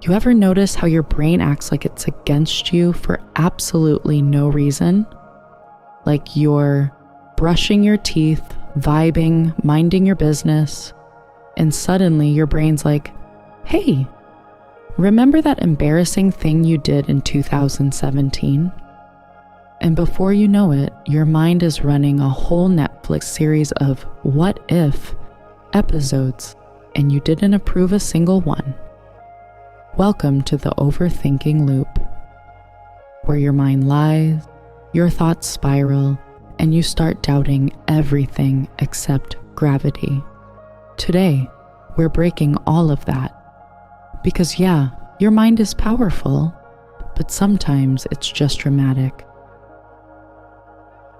You ever notice how your brain acts like it's against you for absolutely no reason? Like you're brushing your teeth, vibing, minding your business, and suddenly your brain's like, hey, remember that embarrassing thing you did in 2017? And before you know it, your mind is running a whole Netflix series of what if episodes, and you didn't approve a single one. Welcome to the overthinking loop, where your mind lies, your thoughts spiral, and you start doubting everything except gravity. Today, we're breaking all of that. Because yeah, your mind is powerful, but sometimes it's just dramatic.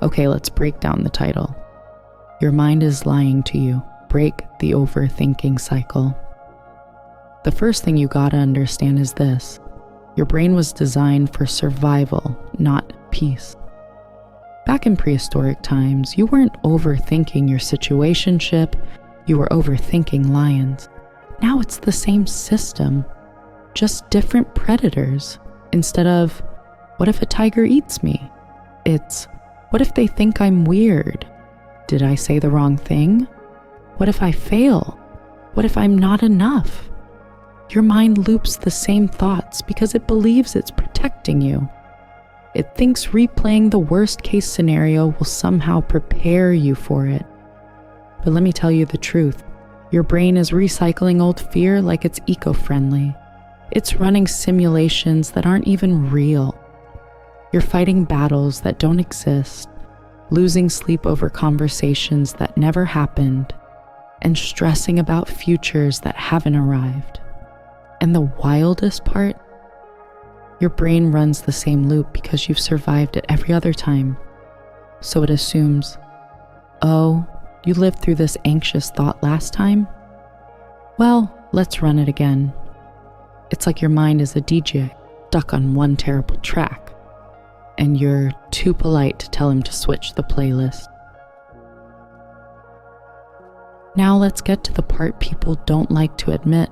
Okay, let's break down the title. Your mind is lying to you. Break the overthinking cycle. The first thing you gotta understand is this. Your brain was designed for survival, not peace. Back in prehistoric times, you weren't overthinking your situationship, you were overthinking lions. Now it's the same system, just different predators. Instead of, what if a tiger eats me? It's, what if they think I'm weird? Did I say the wrong thing? What if I fail? What if I'm not enough? Your mind loops the same thoughts because it believes it's protecting you. It thinks replaying the worst case scenario will somehow prepare you for it. But let me tell you the truth. Your brain is recycling old fear like it's eco-friendly. It's running simulations that aren't even real. You're fighting battles that don't exist, losing sleep over conversations that never happened, and stressing about futures that haven't arrived. And the wildest part? Your brain runs the same loop because you've survived it every other time. So it assumes, oh, you lived through this anxious thought last time? Well, let's run it again. It's like your mind is a DJ stuck on one terrible track, and you're too polite to tell him to switch the playlist. Now let's get to the part people don't like to admit.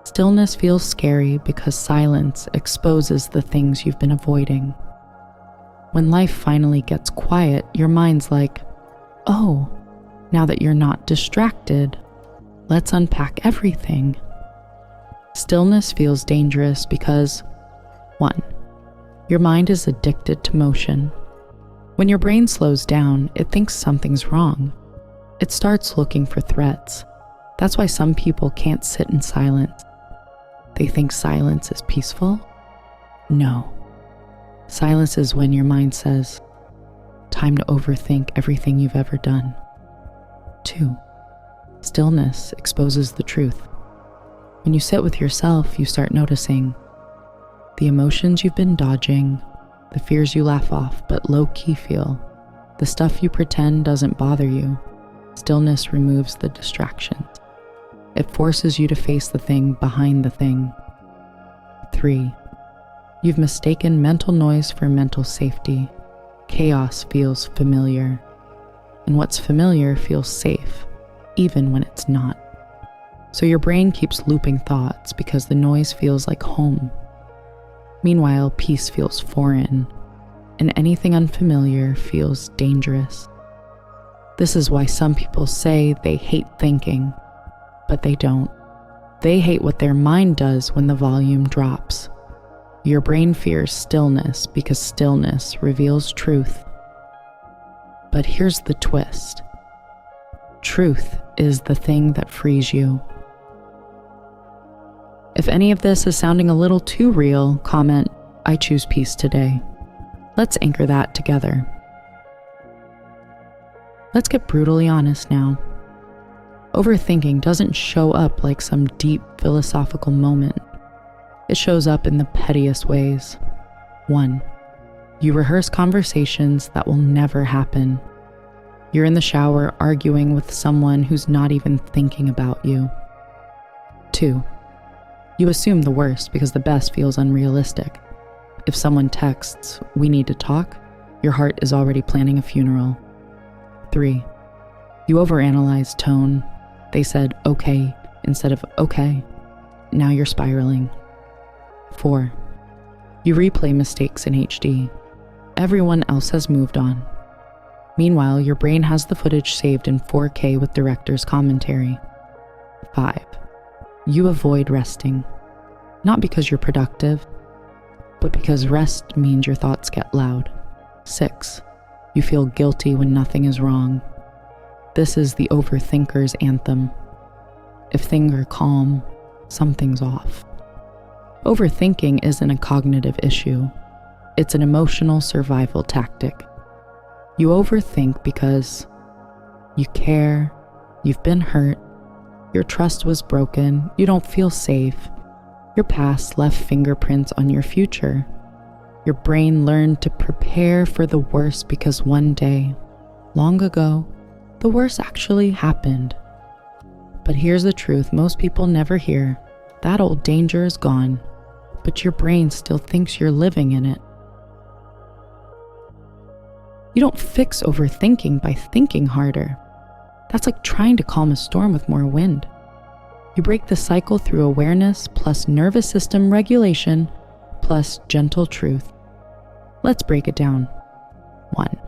Stillness feels scary because silence exposes the things you've been avoiding. When life finally gets quiet, your mind's like, oh, now that you're not distracted, let's unpack everything. Stillness feels dangerous because, 1, your mind is addicted to motion. When your brain slows down, it thinks something's wrong. It starts looking for threats. That's why some people can't sit in silence. They think silence is peaceful? No. Silence is when your mind says, time to overthink everything you've ever done. 2, stillness exposes the truth. When you sit with yourself, you start noticing the emotions you've been dodging, the fears you laugh off but low-key feel, the stuff you pretend doesn't bother you. Stillness removes the distractions. It forces you to face the thing behind the thing. 3, you've mistaken mental noise for mental safety. Chaos feels familiar, and what's familiar feels safe, even when it's not. So your brain keeps looping thoughts because the noise feels like home. Meanwhile, peace feels foreign, and anything unfamiliar feels dangerous. This is why some people say they hate thinking, but they don't. They hate what their mind does when the volume drops. Your brain fears stillness because stillness reveals truth. But here's the twist. Truth is the thing that frees you. If any of this is sounding a little too real, comment, I choose peace today. Let's anchor that together. Let's get brutally honest now. Overthinking doesn't show up like some deep philosophical moment. It shows up in the pettiest ways. 1, you rehearse conversations that will never happen. You're in the shower arguing with someone who's not even thinking about you. 2, you assume the worst because the best feels unrealistic. If someone texts, we need to talk, your heart is already planning a funeral. 3, you overanalyze tone. They said okay instead of okay. Now you're spiraling. 4. You replay mistakes in HD. Everyone else has moved on. Meanwhile, your brain has the footage saved in 4K with director's commentary. 5. You avoid resting. Not because you're productive, but because rest means your thoughts get loud. 6. You feel guilty when nothing is wrong. This is the overthinker's anthem. If things are calm, something's off. Overthinking isn't a cognitive issue. It's an emotional survival tactic. You overthink because you care, you've been hurt, your trust was broken, you don't feel safe, your past left fingerprints on your future. Your brain learned to prepare for the worst because one day, long ago, the worst actually happened. But here's the truth most people never hear. That old danger is gone, but your brain still thinks you're living in it. You don't fix overthinking by thinking harder. That's like trying to calm a storm with more wind. You break the cycle through awareness plus nervous system regulation plus gentle truth. Let's break it down. 1.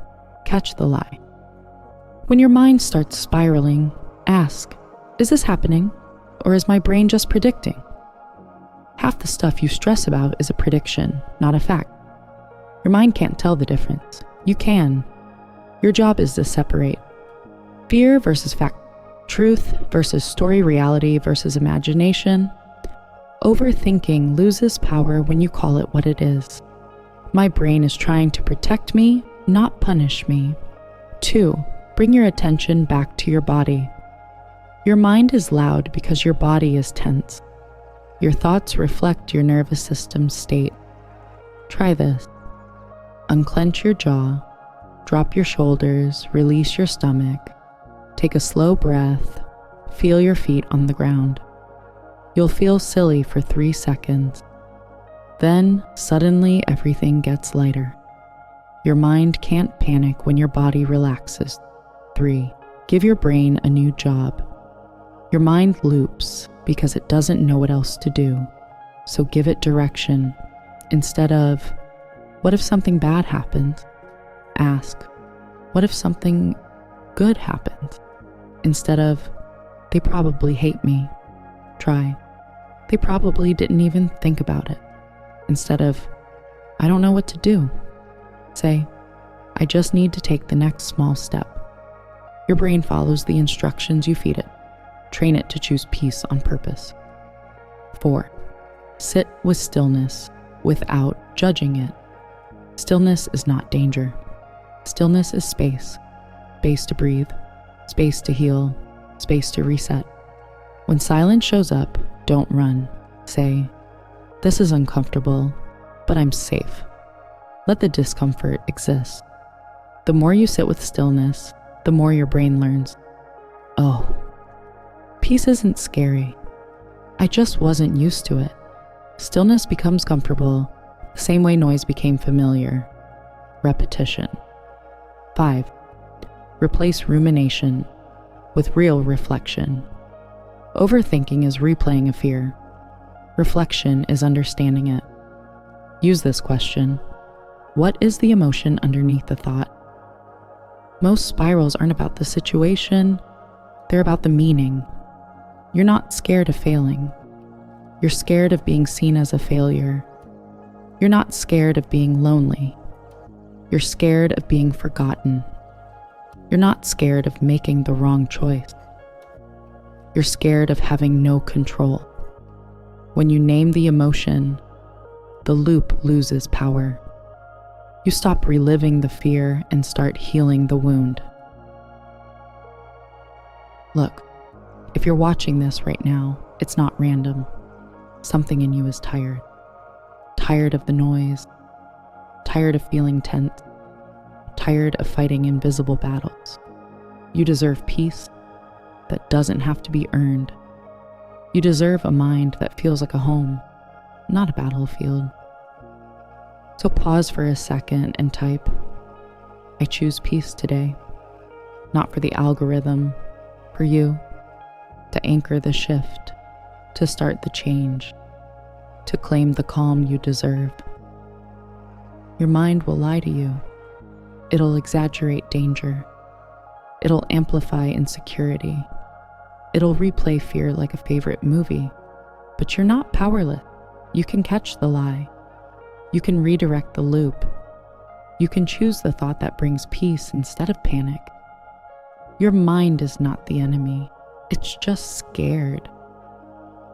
Catch the lie. When your mind starts spiraling, ask, is this happening, or is my brain just predicting? Half the stuff you stress about is a prediction, not a fact. Your mind can't tell the difference. You can. Your job is to separate fear versus fact, truth versus story, reality versus imagination. Overthinking loses power when you call it what it is. My brain is trying to protect me, not punish me. 2. Bring your attention back to your body. Your mind is loud because your body is tense. Your thoughts reflect your nervous system's state. Try this. Unclench your jaw, drop your shoulders, release your stomach, take a slow breath, feel your feet on the ground. You'll feel silly for 3 seconds. Then, suddenly, everything gets lighter. Your mind can't panic when your body relaxes. 3. Give your brain a new job. Your mind loops because it doesn't know what else to do. So give it direction. Instead of, what if something bad happens? Ask, what if something good happens? Instead of, they probably hate me. Try, they probably didn't even think about it. Instead of, I don't know what to do. Say, I just need to take the next small step. Your brain follows the instructions you feed it. Train it to choose peace on purpose. 4. Sit with stillness without judging it. Stillness is not danger. Stillness is space. Space to breathe, space to heal, space to reset. When silence shows up, don't run. Say, this is uncomfortable, but I'm safe. Let the discomfort exist. The more you sit with stillness, the more your brain learns. Oh, peace isn't scary. I just wasn't used to it. Stillness becomes comfortable, the same way noise became familiar. Repetition. 5. Replace rumination with real reflection. Overthinking is replaying a fear. Reflection is understanding it. Use this question. What is the emotion underneath the thought? Most spirals aren't about the situation, they're about the meaning. You're not scared of failing. You're scared of being seen as a failure. You're not scared of being lonely. You're scared of being forgotten. You're not scared of making the wrong choice. You're scared of having no control. When you name the emotion, the loop loses power. You stop reliving the fear and start healing the wound. Look, if you're watching this right now, it's not random. Something in you is tired. Tired of the noise. Tired of feeling tense. Tired of fighting invisible battles. You deserve peace that doesn't have to be earned. You deserve a mind that feels like a home, not a battlefield. So pause for a second and type, I choose peace today. Not for the algorithm, for you, to anchor the shift, to start the change. to claim the calm you deserve. Your mind will lie to you. It'll exaggerate danger. It'll amplify insecurity. It'll replay fear like a favorite movie. But you're not powerless. You can catch the lie. You can redirect the loop. You can choose the thought that brings peace instead of panic. Your mind is not the enemy. It's just scared.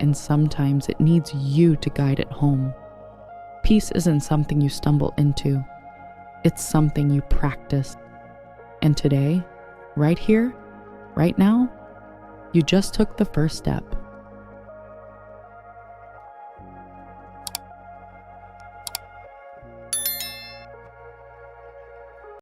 And sometimes it needs you to guide it home. Peace isn't something you stumble into. It's something you practice. And today, right here, right now, you just took the first step.